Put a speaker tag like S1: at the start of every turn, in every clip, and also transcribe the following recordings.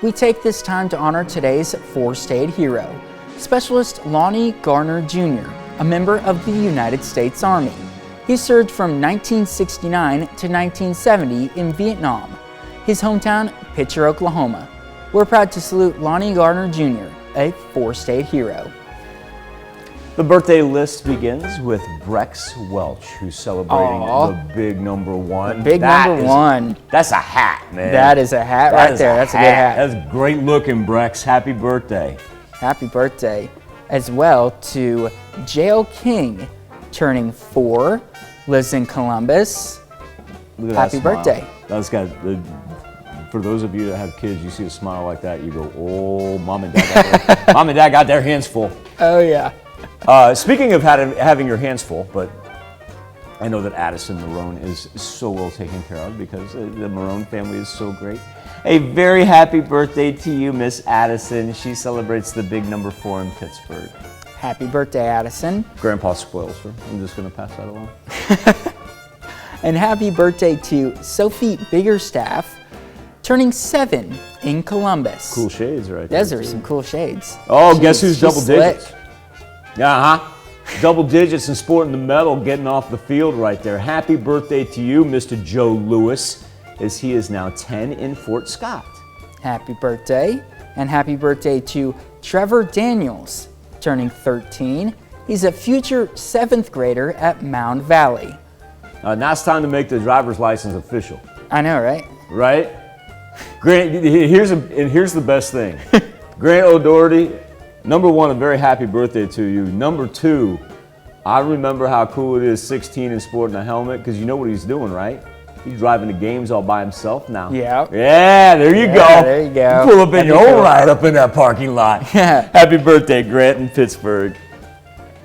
S1: We take this time to honor today's four-state hero, Specialist Lonnie Garner Jr., a member of the United States Army. He served from 1969 to 1970 in Vietnam. His hometown, Pitcher, Oklahoma. We're proud to salute Lonnie Garner Jr., a four-state hero.
S2: The birthday list begins with Brex Welch, who's celebrating the big number one.
S1: Big number one.
S2: That's a hat, man.
S1: That is a hat right there. That's a good hat.
S2: That's great looking, Brex. Happy birthday.
S1: Happy birthday. As well to Jail King, turning 4, lives in Columbus.
S2: Look at
S1: Happy
S2: that smile.
S1: birthday.
S2: That's got, for those of you that have kids, you see a smile like that, you go, oh, mom and dad got their hands full.
S1: Oh, yeah.
S2: Speaking of having your hands full, but I know that Addison Marone is so well taken care of because the Marone family is so great. A very happy birthday to you, Miss Addison. She celebrates the big number 4 in Pittsburgh.
S1: Happy birthday, Addison.
S2: Grandpa spoils her. I'm just going to pass that along.
S1: And happy birthday to Sophie Biggerstaff, turning 7 in Columbus.
S2: Cool shades right there.
S1: Those are some cool shades.
S2: Oh, guess who's double digits? Double digits and sporting the medal, getting off the field right there. Happy birthday to you, Mr. Joe Lewis, as he is now 10 in Fort Scott.
S1: Happy birthday. And happy birthday to Trevor Daniels, turning 13. He's a future 7th grader at Mound Valley.
S2: Now it's time to make the driver's license official.
S1: I know, right?
S2: Right? Grant, here's the best thing. Grant O'Doherty, number 1, a very happy birthday to you. Number 2, I remember how cool it is 16 and sporting a helmet, because you know what he's doing, right? He's driving the games all by himself now.
S1: Yeah.
S2: Yeah, there you go.
S1: There you go.
S2: You pull up in your own ride up in that parking lot. Happy birthday, Grant in Pittsburgh.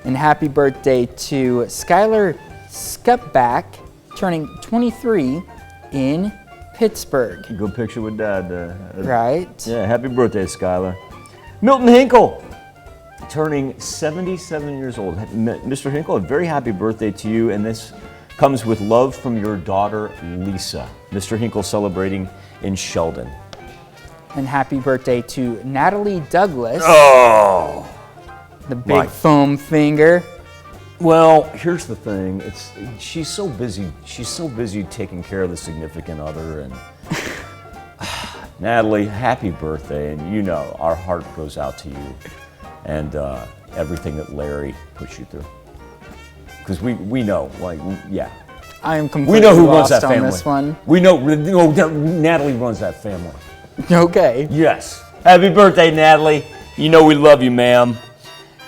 S1: And happy birthday to Skylar Scupback, turning 23 in Pittsburgh.
S2: Good picture with Dad.
S1: Right.
S2: Yeah, happy birthday, Skylar. Milton Hinkle, turning 77 years old. Mr. Hinkle, a very happy birthday to you, and this comes with love from your daughter, Lisa. Mr. Hinkle celebrating in Sheldon.
S1: And happy birthday to Natalie Douglas.
S2: Oh!
S1: The big foam finger.
S2: Well, here's the thing. She's so busy. She's so busy taking care of the significant other. And Natalie, happy birthday. And you know, our heart goes out to you and everything that Larry puts you through. Because we know, yeah.
S1: I am completely
S2: we know who
S1: lost
S2: runs that
S1: on
S2: family.
S1: this one.
S2: We know Natalie runs that family.
S1: Okay.
S2: Yes. Happy birthday, Natalie. You know we love you, ma'am.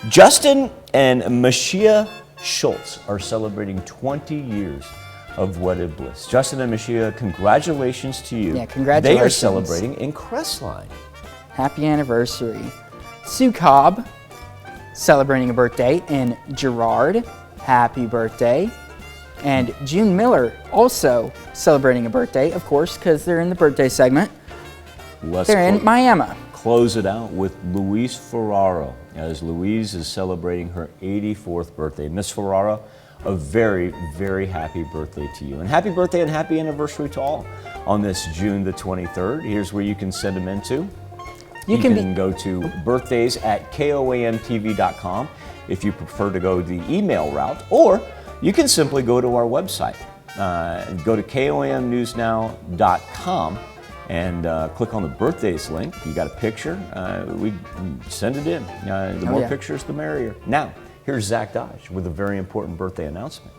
S2: Justin and Mashia Schultz are celebrating 20 years of wedded bliss. Justin and Mashia, congratulations to you.
S1: Yeah, congratulations.
S2: They are celebrating in Crestline.
S1: Happy anniversary. Sue Cobb, celebrating a birthday in Girard. Happy birthday. And June Miller, also celebrating a birthday, of course, because they're in the birthday segment. They're in Miami.
S2: Close it out with Louise Ferraro, as Louise is celebrating her 84th birthday. Miss Ferraro, a very, very happy birthday to you. And happy birthday and happy anniversary to all on this June the 23rd. Here's where you can send them into. You can go to birthdays@koamtv.com if you prefer to go the email route, or you can simply go to our website. Go to koamnewsnow.com and click on the birthdays link. You got a picture, we send it in. The more pictures, the merrier. Now, here's Zach Dodge with a very important birthday announcement.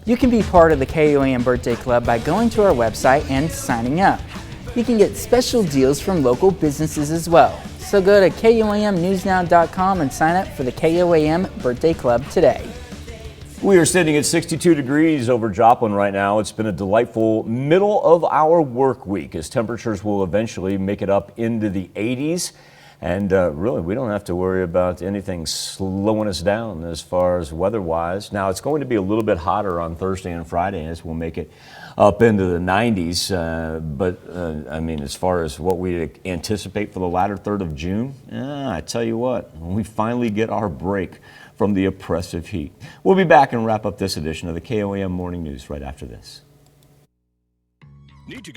S1: You can be part of the KOAM Birthday Club by going to our website and signing up. You can get special deals from local businesses as well. So go to koamnewsnow.com and sign up for the KOAM Birthday Club today.
S2: We are sitting at 62 degrees over Joplin right now. It's been a delightful middle of our work week as temperatures will eventually make it up into the 80s. And really, we don't have to worry about anything slowing us down as far as weather-wise. Now, it's going to be a little bit hotter on Thursday and Friday as we'll make it up into the 90s. I mean, as far as what we anticipate for the latter third of June, I tell you what, when we finally get our break from the oppressive heat. We'll be back and wrap up this edition of the KOAM Morning News right after this. Need to get